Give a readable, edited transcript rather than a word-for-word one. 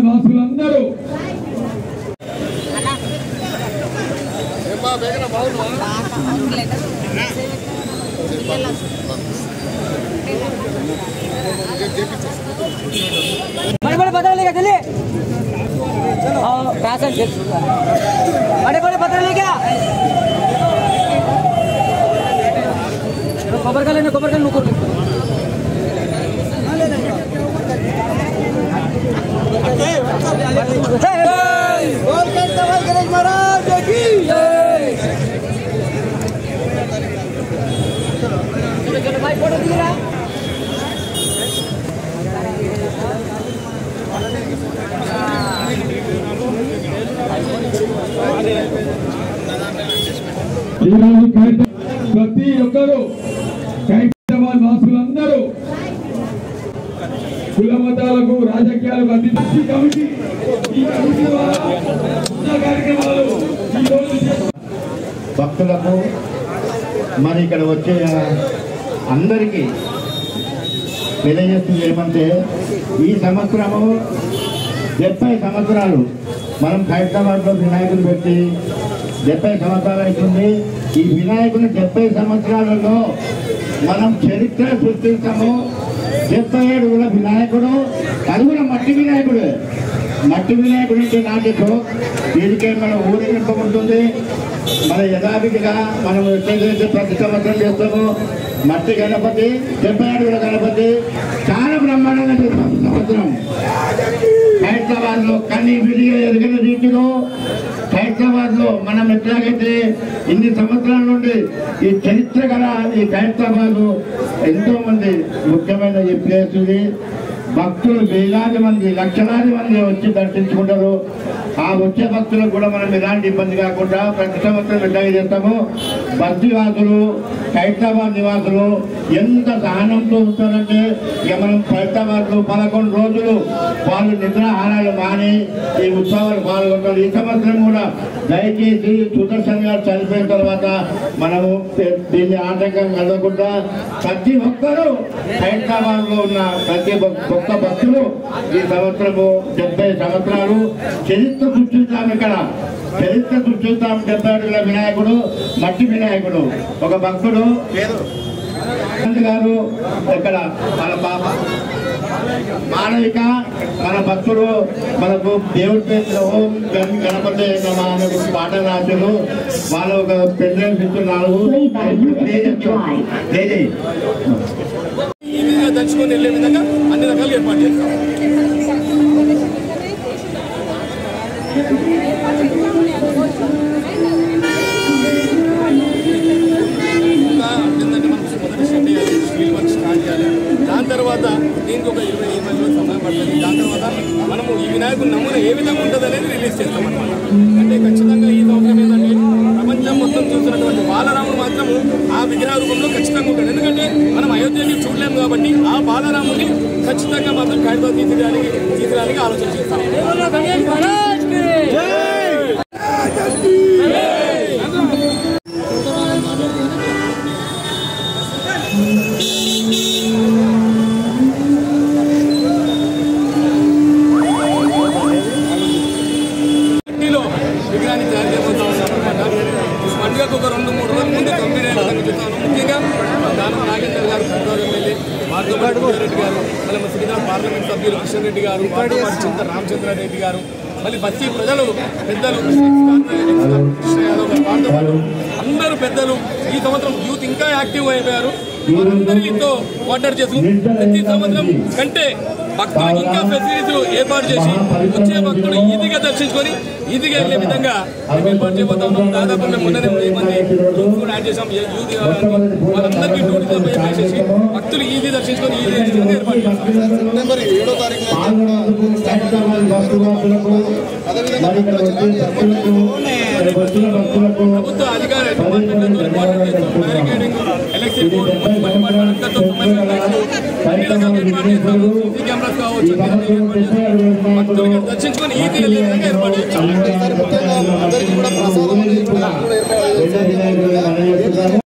వాసులందరూ बड़े बड़े पत्थर लेके चलिए बड़े बड़े पत्थर ले क्या खबर का लेना खबर का नुकुर महाराज की भाई फोटो दिख रहा ప్రతి ఒక్కరు హైదరాబాద్ వాసులందరూ కుల మతాలకు రాజకీయాలకు అతీతంగా కమిటీ ఈ కమిటీ కార్యక్రమాలు భక్తులకు మరి ఇక్కడ వచ్చే అందరికీ తెలియజేస్తుంది ఏమంటే ఈ సంవత్సరము 70 సంవత్సరాలు మనం హైదరాబాద్లో వినాయకుని పెట్టి 70 సంవత్సరాలు అవుతుంది. ఈ వినాయకుని 70 సంవత్సరాలలో మనం చరిత్ర సృష్టిస్తాము. 77 వినాయకుడు అది కూడా మట్టి వినాయకుడు. మట్టి వినాయకుడు అంటే నాటితో దీనికే మన ఊరేగింపు ఉంటుంది. మన యథావిధిగా మనం చేసే ప్రతి సంవత్సరం చేస్తాము. మట్టి గణపతి 77 గణపతి చాలా బ్రహ్మాండంగా చేస్తాం. సంవత్సరం హైదరాబాద్లో కానీ విధిగా ఎదిగిన రీతిలో హైదరాబాద్లో మనం ఎట్లాగైతే ఇన్ని సంవత్సరాల నుండి ఈ చరిత్ర గల ఈ హైదరాబాద్ ఎంతో మంది ముఖ్యమైన ఈ ప్లేస్ ఇది. భక్తులు వేలాది మంది లక్షలాది మంది వచ్చి దర్శించుకుంటారు. ఆ వచ్చే భక్తులకు కూడా మనం ఎలాంటి ఇబ్బంది కాకుండా ప్రతి సంవత్సరం ఎట్లాగే చేస్తాము. బస్తీవాసులు హైదరాబాద్ నివాసులు ఎంత సహనంతో ఉంటారంటే ఇక మనం హైదరాబాద్లో 11 రోజులు వాళ్ళు నిద్రాహారాలు మాని ఈ ఉత్సవాలు పాల్గొంటారు. ఈ సంవత్సరం కూడా దయచేసి సుదర్శన్ గారు చనిపోయిన తర్వాత మనము దీన్ని ఆటంకం కలగకుండా ప్రతి ఒక్కరూ హైదరాబాద్లో ఉన్న ప్రతి ఒక్క భక్తులు ఈ సంవత్సరము 70 సంవత్సరాలు చరిత్ర సృష్టిస్తాం. ఇక్కడ చరిత్ర సృష్టిస్తాం. 77 వినాయకుడు మట్టి వినాయకుడు. ఒక భక్తుడు గారు ఇక్కడ మన పాప మానవిక మన భక్తుడు మనకు దేవుడి పేరు ఓం గణపతి పాట రాజులు వాళ్ళు ఒక పెన్షన్ ఇస్తున్నారు. దంచుకొని వెళ్ళే విధంగా అన్ని రకాలు ఏర్పాటు చేస్తాం. దాని తర్వాత దీనికి ఒక 20 రోజులు సమయం పడుతుంది. దాని తర్వాత మనము ఈ వినాయకుడి నమూనా ఏ విధంగా ఉంటుంది అనేది రిలీజ్ చేస్తాం అన్నమాట. అంటే ఖచ్చితంగా ఈ సంవత్సరం ఏంటంటే ప్రపంచం మొత్తం చూసినటువంటి బాలరాముడు మాత్రము ఆ విగ్రహ రూపంలో ఖచ్చితంగా ఉంటాడు. ఎందుకంటే మనం అయోధ్యని చూడలేము కాబట్టి ఆ బాలరాముడిని ఖచ్చితంగా మాత్రం హైదరాబాద్ తీసుకురానికి ఆలోచన చేస్తాం. విగ్రహాన్ని తయారు చేయబోతా ఉన్నామన్నమాట. పండుగకు ఒక 2-3 రోజుల ముందు కంపెనీ చెప్తాను. ముఖ్యంగా దానం నాగేంద్ర గారు ఎమ్మెల్యే వారితో పాటు రెడ్డి గారు, మళ్ళీ మా శ్రీరామ్ పార్లమెంట్ సభ్యులు కిషన్ రెడ్డి గారు, చింత రామచంద్రారెడ్డి గారు, మళ్ళీ బస్తీ ప్రజలు పెద్దలు కృష్ణ యాదవ్ గారు, వారితో పాటు అందరూ పెద్దలు ఈ సంవత్సరం యూత్ ఇంకా యాక్టివ్ అయిపోయారు. వారందరితో కోఆర్డినేట్ చేసి ప్రతి సంవత్సరం కంటే భక్తులకు ఇంకా ఫెసిలిటీలు ఏర్పాటు చేసి వచ్చే భక్తులు ఈజీగా దర్శించుకొని ఈజీగా వెళ్ళే విధంగా మేము ఏర్పాటు చేయబోతా ఉన్నాం. దాదాపు మేము మొన్ననే 10 మంది కూడా యాడ్ చేసాం. యూత్ వాళ్ళందరికీ టూరిజం చేసేసి భక్తులు ఈజీ దర్శించుకొని ఈజీ ఏర్పాటు చేస్తాం. సెప్టెంబర్ 7వ తారీఖున ప్రభుత్వ అధికార డిపార్ట్మెంట్లతో barricading electric board department cameras కావచ్చు భక్తులు దర్శించుకొని ఈజీగా ఏర్పాటు చేస్తాం.